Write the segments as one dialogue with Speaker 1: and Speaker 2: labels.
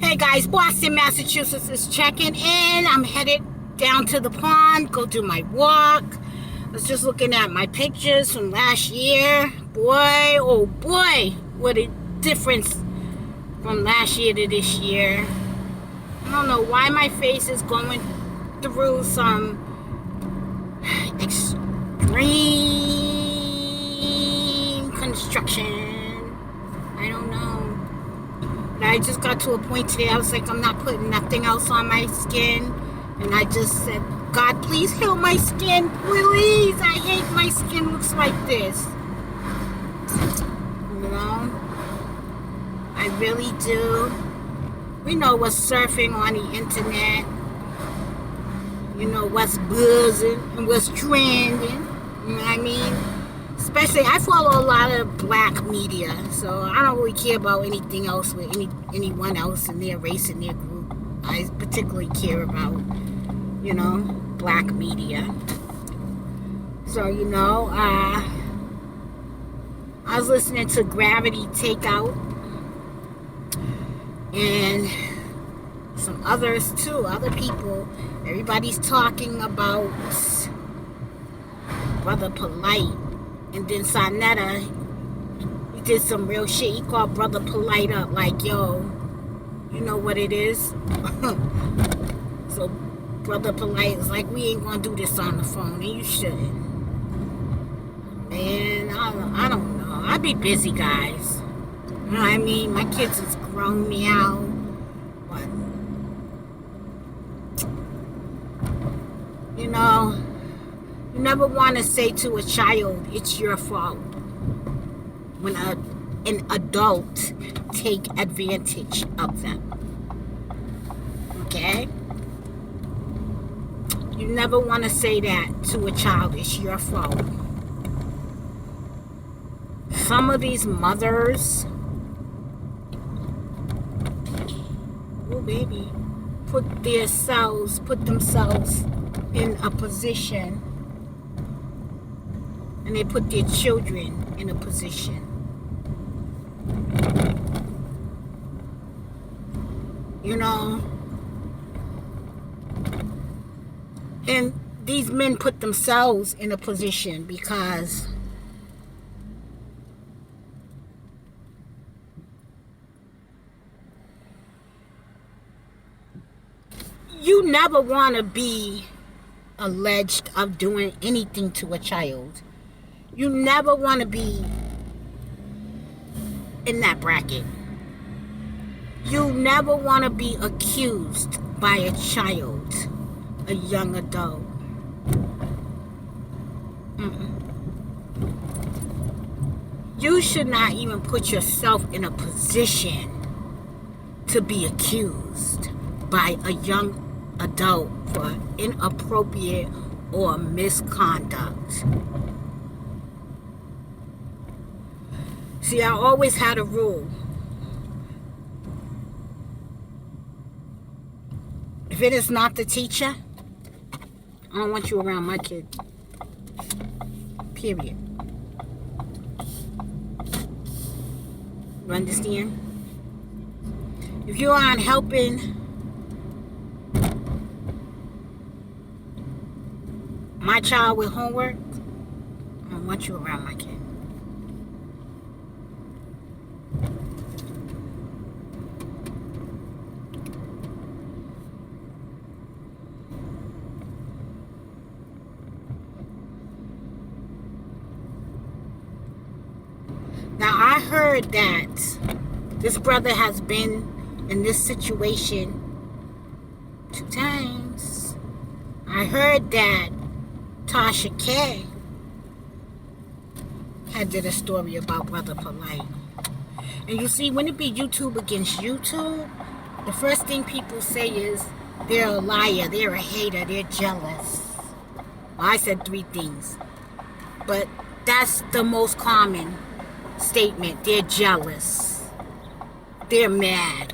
Speaker 1: Hey guys, Boston, Massachusetts is checking in. I'm headed down to the pond, go do my walk. I was just looking at my pictures from last year. Boy, oh boy, what a difference from last year to this year. I don't know why my face is going through some extreme construction. I don't know. I just got to a point today, I was like, I'm not putting nothing else on my skin. And I just said, God, please heal my skin, please. I hate my skin looks like this. You know? I really do. We know what's surfing on the internet. You know what's buzzing and what's trending. You know what I mean? Especially, I follow a lot of black media, so I don't really care about anything else with anyone else in their race and their group. I particularly care about, you know, black media. So, you know, I was listening to Gravity Takeout and some others too, other people. Everybody's talking about Brother Polight. And then Sonetta, he did some real shit. He called Brother Polight up like, yo, you know what it is? So Brother Polight was like, we ain't gonna do this on the phone, and you shouldn't. Man, I don't know. I be busy, guys. You know what I mean? My kids has grown me out. But, you know, you never want to say to a child, it's your fault, when an adult take advantage of them. Okay? You never want to say that to a child, it's your fault. Some of these mothers, oh baby, put themselves in a position, and they put their children in a position. You know? And these men put themselves in a position because you never want to be alleged of doing anything to a child. You never want to be in that bracket. You never want to be accused by a child, a young adult. You should not even put yourself in a position to be accused by a young adult for inappropriate or misconduct. See, I always had a rule. If it is not the teacher, I don't want you around my kid. Period. You understand? If you aren't helping my child with homework, I don't want you around my kid. Now, I heard that this brother has been in this situation 2 times. I heard that Tasha K had did a story about Brother Polight. And you see, when it be YouTube against YouTube, the first thing people say is they're a liar, they're a hater, they're jealous. Well, I said 3 things. But that's the most common statement. They're jealous. They're mad.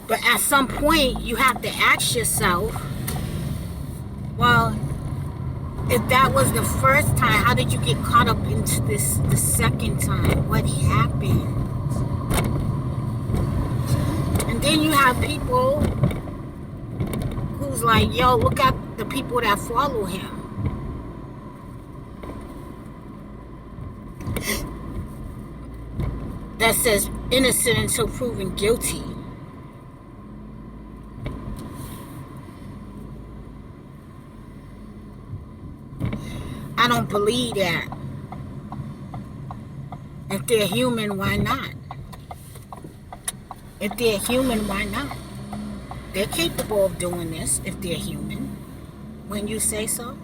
Speaker 1: But at some point, you have to ask yourself, well, If that was the first time, how did you get caught up into this the second time? What happened? And then you have people who's like, yo, look at the people that follow him. That says innocent until proven guilty. I don't believe that. If they're human, why not? If they're human, why not? They're capable of doing this if they're human. When you say so.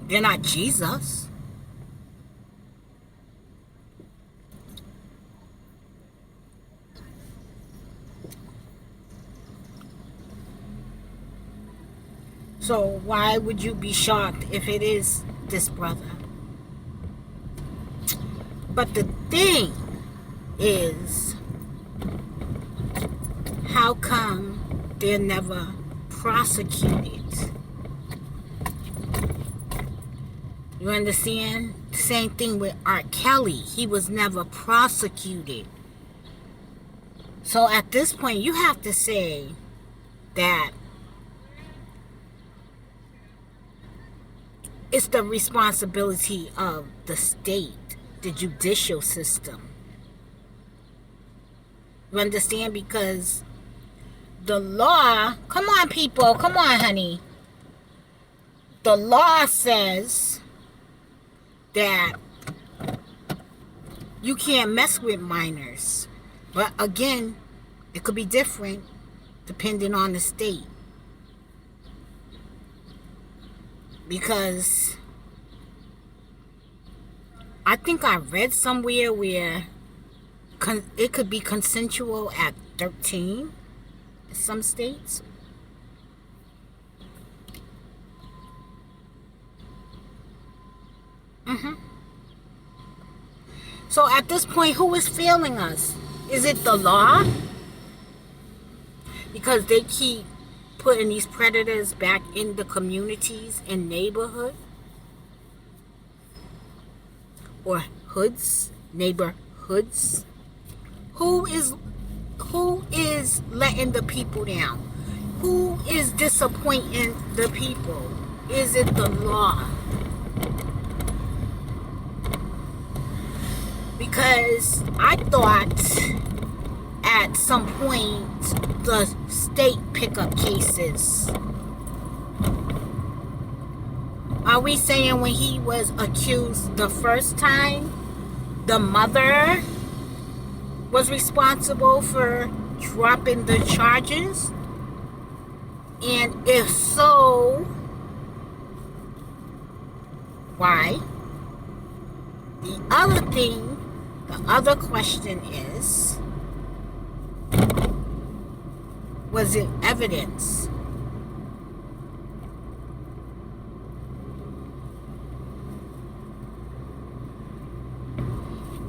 Speaker 1: They're not Jesus. So why would you be shocked if it is this brother? But the thing is, how come they're never prosecuted? You understand? Same thing with R. Kelly. He was never prosecuted. So at this point, you have to say that it's the responsibility of the state, the judicial system. You understand? Because the law, come on people, come on honey. The law says that you can't mess with minors. But again, it could be different depending on the state. Because I think I read somewhere where it could be consensual at 13 in some states. So at this point, who is failing us? Is it the law? Because they keep putting these predators back in the communities and neighborhood or hoods, neighborhoods. Who is letting the people down? Who is disappointing the people? Is it the law? Because I thought at some point the state pick up cases. Are we saying when he was accused the first time, the mother was responsible for dropping the charges? And if so, why? The other thing, the other question is, was it evidence?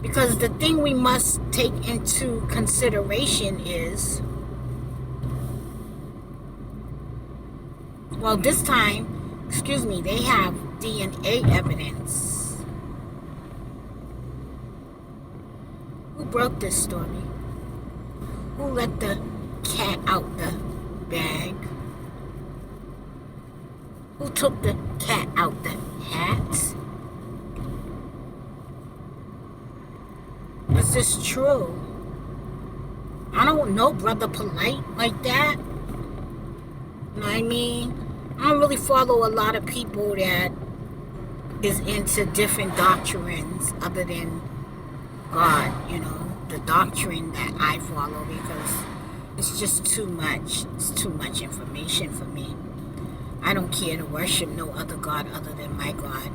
Speaker 1: Because the thing we must take into consideration is, well, this time, excuse me, they have DNA evidence. Who broke this story? Who let the cat out the bag? Who took the cat out the hat? Is this true? I don't know Brother Polight like that. You know what I mean? I don't really follow a lot of people that is into different doctrines other than God, you know, the doctrine that I follow, because it's just too much. It's too much information for me. I don't care to worship no other God other than my God.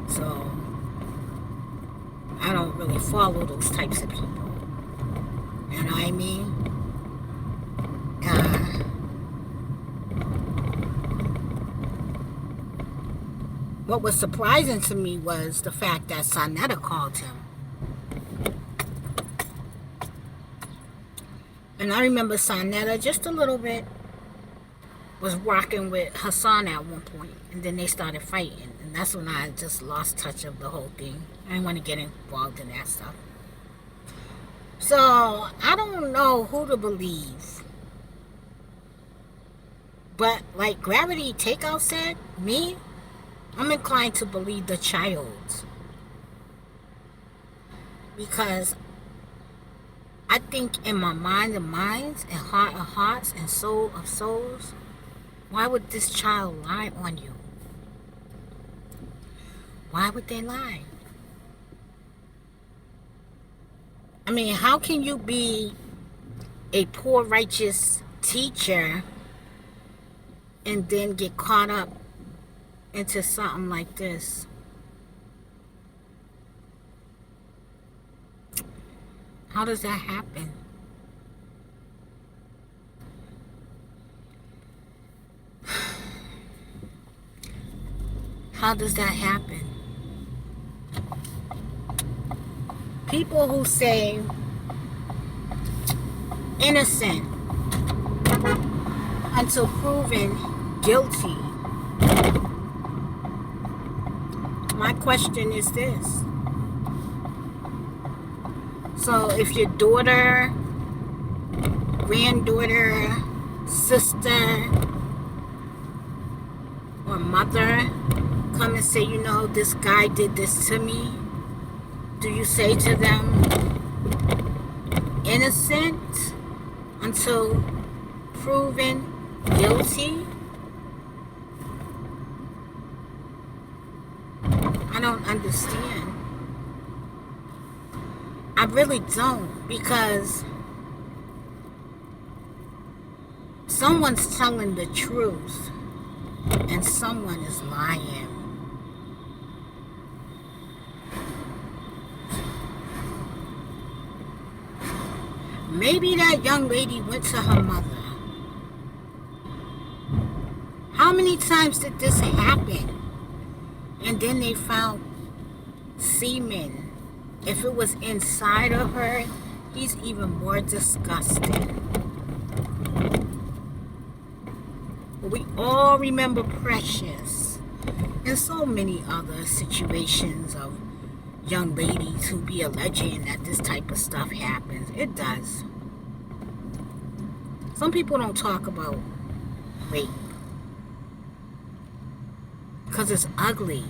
Speaker 1: So I don't really follow those types of people. You know what I mean? What was surprising to me was the fact that Sonetta called him. And I remember Sonetta just a little bit. was rocking with Hassan at one point, and then they started fighting, and that's when I just lost touch of the whole thing. I didn't want to get involved in that stuff. So I don't know who to believe, but like Gravity Takeout said, me, I'm inclined to believe the child, because I think in my mind of minds and heart of hearts and soul of souls, why would this child lie on you? Why would they lie? I mean, how can you be a poor righteous teacher and then get caught up into something like this? How does that happen? How does that happen? People who say innocent until proven guilty. My question is this. So if your daughter, granddaughter, sister, or mother come and say, you know, this guy did this to me, do you say to them, innocent until proven guilty? I don't understand. I really don't, because someone's telling the truth and someone is lying. Maybe that young lady went to her mother. How many times did this happen? And then they found semen. If it was inside of her, he's even more disgusting. But we all remember Precious and so many other situations of young ladies who be alleging that this type of stuff happens. It does. Some people don't talk about rape because it's ugly.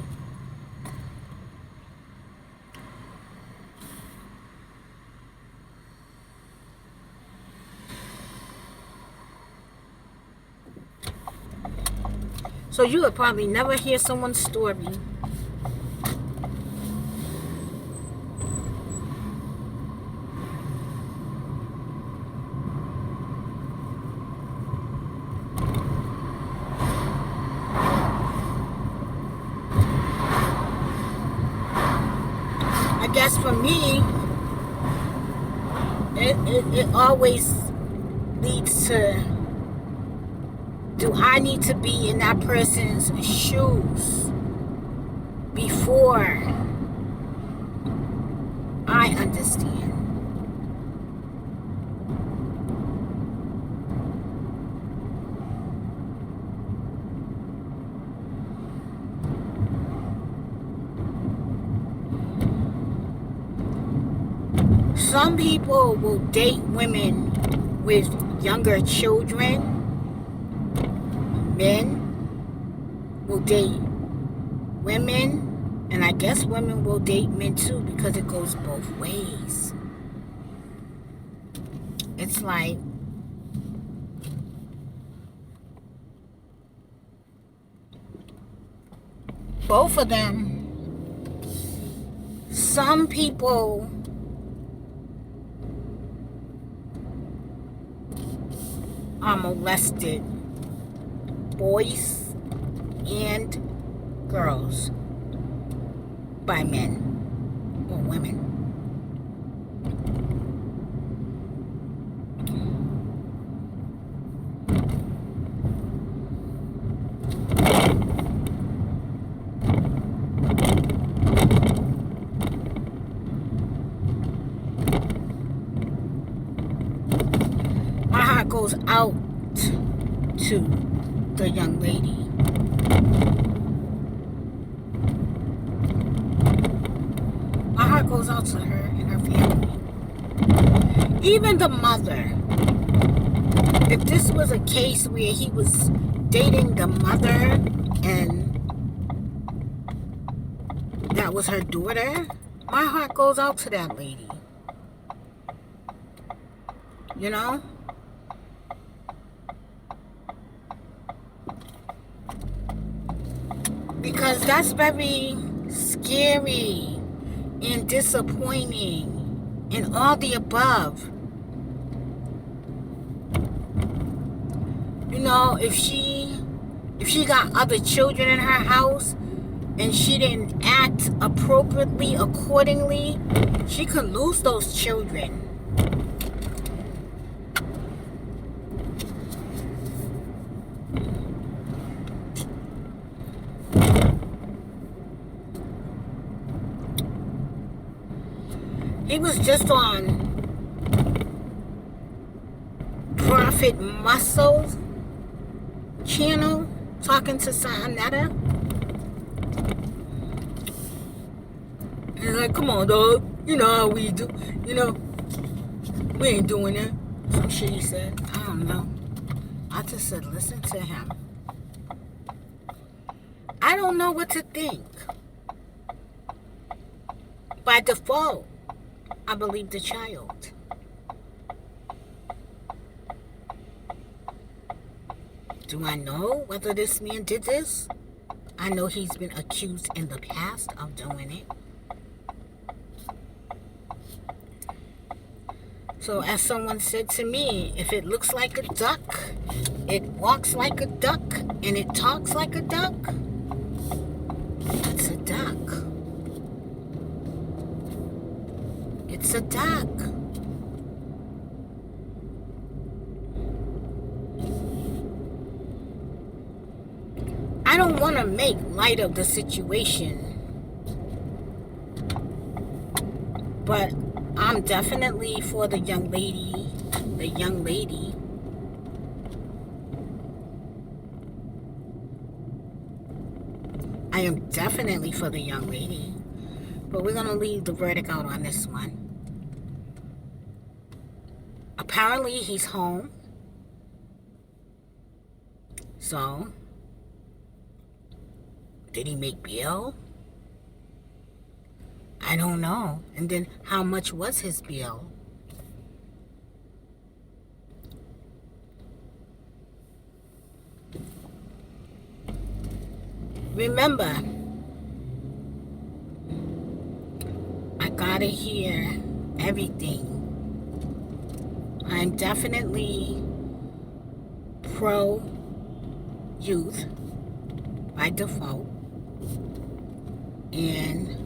Speaker 1: So you would probably never hear someone's story I guess for me, it always leads to, do I need to be in that person's shoes before I understand? Some people will date women with younger children. Men will date women, and I guess women will date men too, because it goes both ways. It's like, both of them, some people are molested, boys and girls, by men or women. My heart goes out to the young lady. My heart goes out to her and her family. Even the mother. If this was a case where he was dating the mother and that was her daughter, my heart goes out to that lady. You know? Because that's very scary and disappointing and all the above. You know, if she got other children in her house and she didn't act appropriately, accordingly, she could lose those children. He was just on Prophet Muscle's channel talking to Sayonetta. He's like, come on, dog. You know how we do. You know, we ain't doing that. Some shit he said. I don't know. I just said, listen to him. I don't know what to think. By default, I believe the child. Do I know whether this man did this? I know he's been accused in the past of doing it. So as someone said to me, if it looks like a duck, it walks like a duck, and it talks like a duck, it's a duck. It's a duck. I don't want to make light of the situation, but I'm definitely for the young lady. The young lady. I am definitely for the young lady, but we're going to leave the verdict out on this one. Apparently, he's home. So, did he make bail? I don't know. And then, how much was his bail? Remember, I gotta hear everything. I'm definitely pro-youth by default. And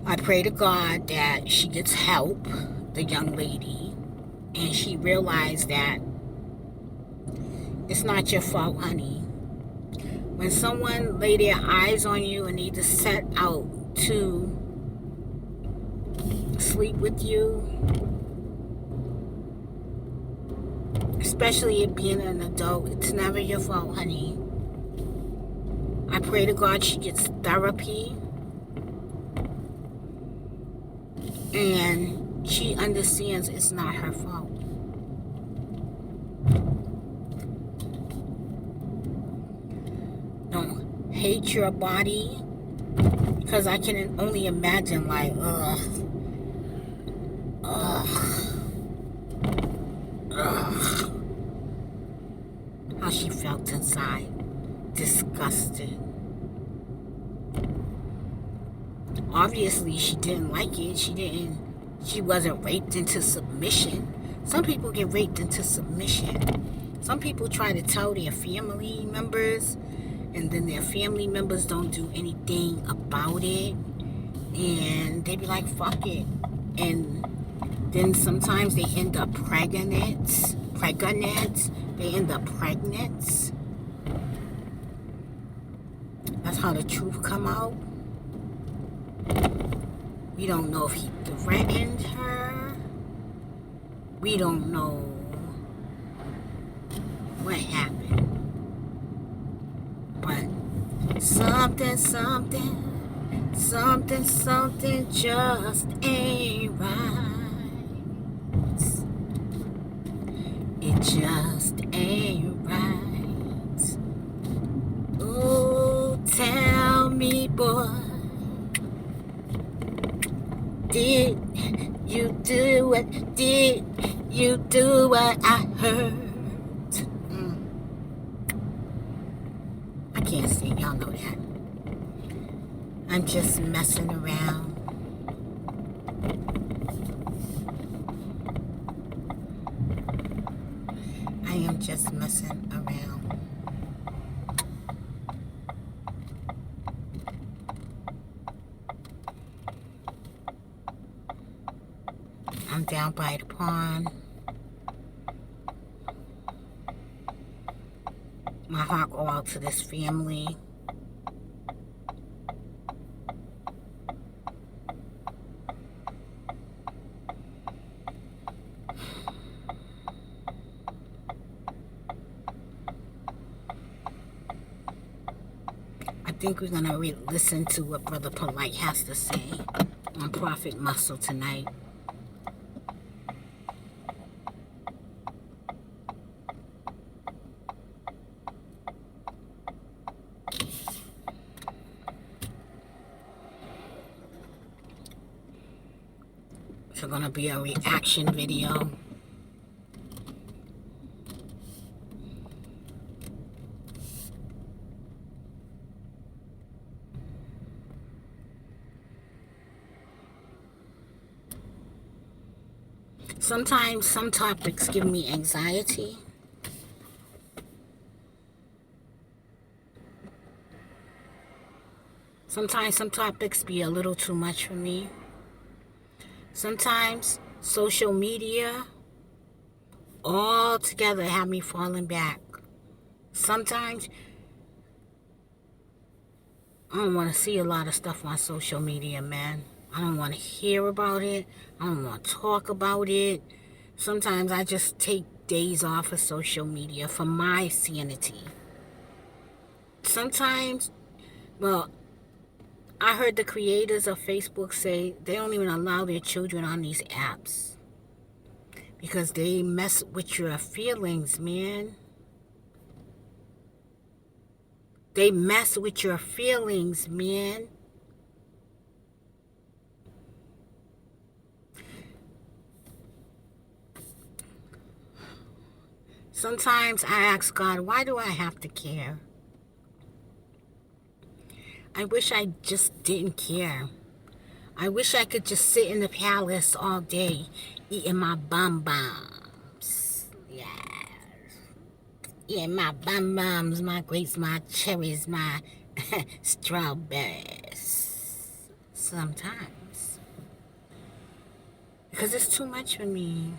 Speaker 1: I pray to God that she gets help, the young lady, and she realized that it's not your fault, honey. When someone lay their eyes on you and they just set out to sleep with you, especially it being an adult, it's never your fault, honey. I pray to God she gets therapy and she understands it's not her fault. Don't hate your body, because I can only imagine, like, ugh, how she felt inside. Disgusted. Obviously she didn't like it. She wasn't raped into submission. Some people get raped into submission. Some people try to tell their family members, and then their family members don't do anything about it, and they be like, fuck it. And then sometimes they end up pregnant. They end up pregnant. That's how the truth come out. We don't know if he threatened her. We don't know what happened. But something, something, something, something just ain't right. It just ain't right. Oh, tell me, boy, did you do it? Did you do what I heard? I can't sing, y'all know that. I'm just messing around. I am just messing around. I'm down by the pond. My heart go out to this family. I think we're gonna listen to what Brother Polight has to say on Prophet Muscle tonight. It's gonna be a reaction video. Sometimes some topics give me anxiety. Sometimes some topics be a little too much for me. Sometimes social media all together have me falling back. Sometimes I don't want to see a lot of stuff on social media, man. I don't want to hear about it. I don't want to talk about it. Sometimes I just take days off of social media for my sanity. Sometimes, well, I heard the creators of Facebook say they don't even allow their children on these apps because they mess with your feelings, man. They mess with your feelings, man. Sometimes I ask God, why do I have to care? I wish I just didn't care. I wish I could just sit in the palace all day eating my bonbons. Yeah. Eating my bonbons, my grapes, my cherries, my strawberries. Sometimes. Because it's too much for me.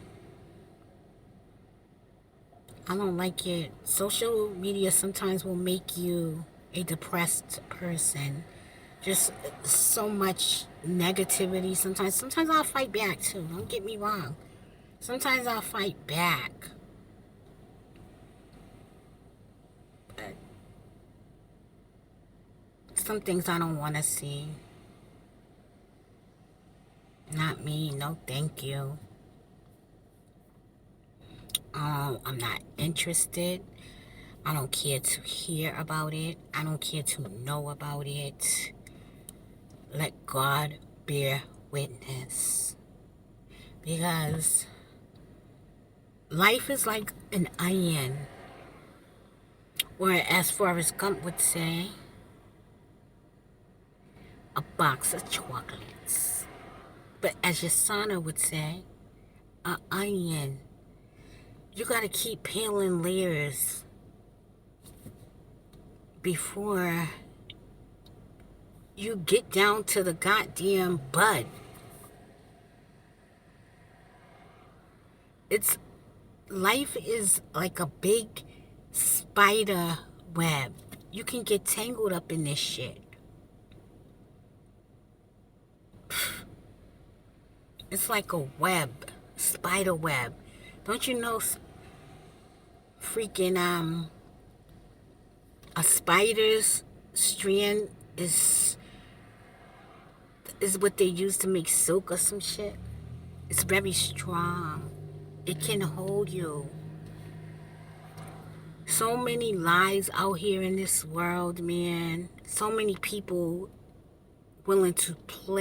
Speaker 1: I don't like it. Social media sometimes will make you a depressed person. Just so much negativity sometimes. Sometimes I'll fight back too. Don't get me wrong. Sometimes I'll fight back. But some things I don't want to see. Not me. No, thank you. I'm not interested. I don't care to hear about it. I don't care to know about it. Let God bear witness. Because life is like an onion. Or as Forrest Gump would say, a box of chocolates. But as Yasana would say, an onion. You gotta keep peeling layers before you get down to the goddamn bud. Life is like a big spider web. You can get tangled up in this shit. It's like a web, spider web. Don't you know freaking A spider's strand is what they use to make silk or some shit. It's very strong. It can hold you. So many lies out here in this world, man. So many people willing to play.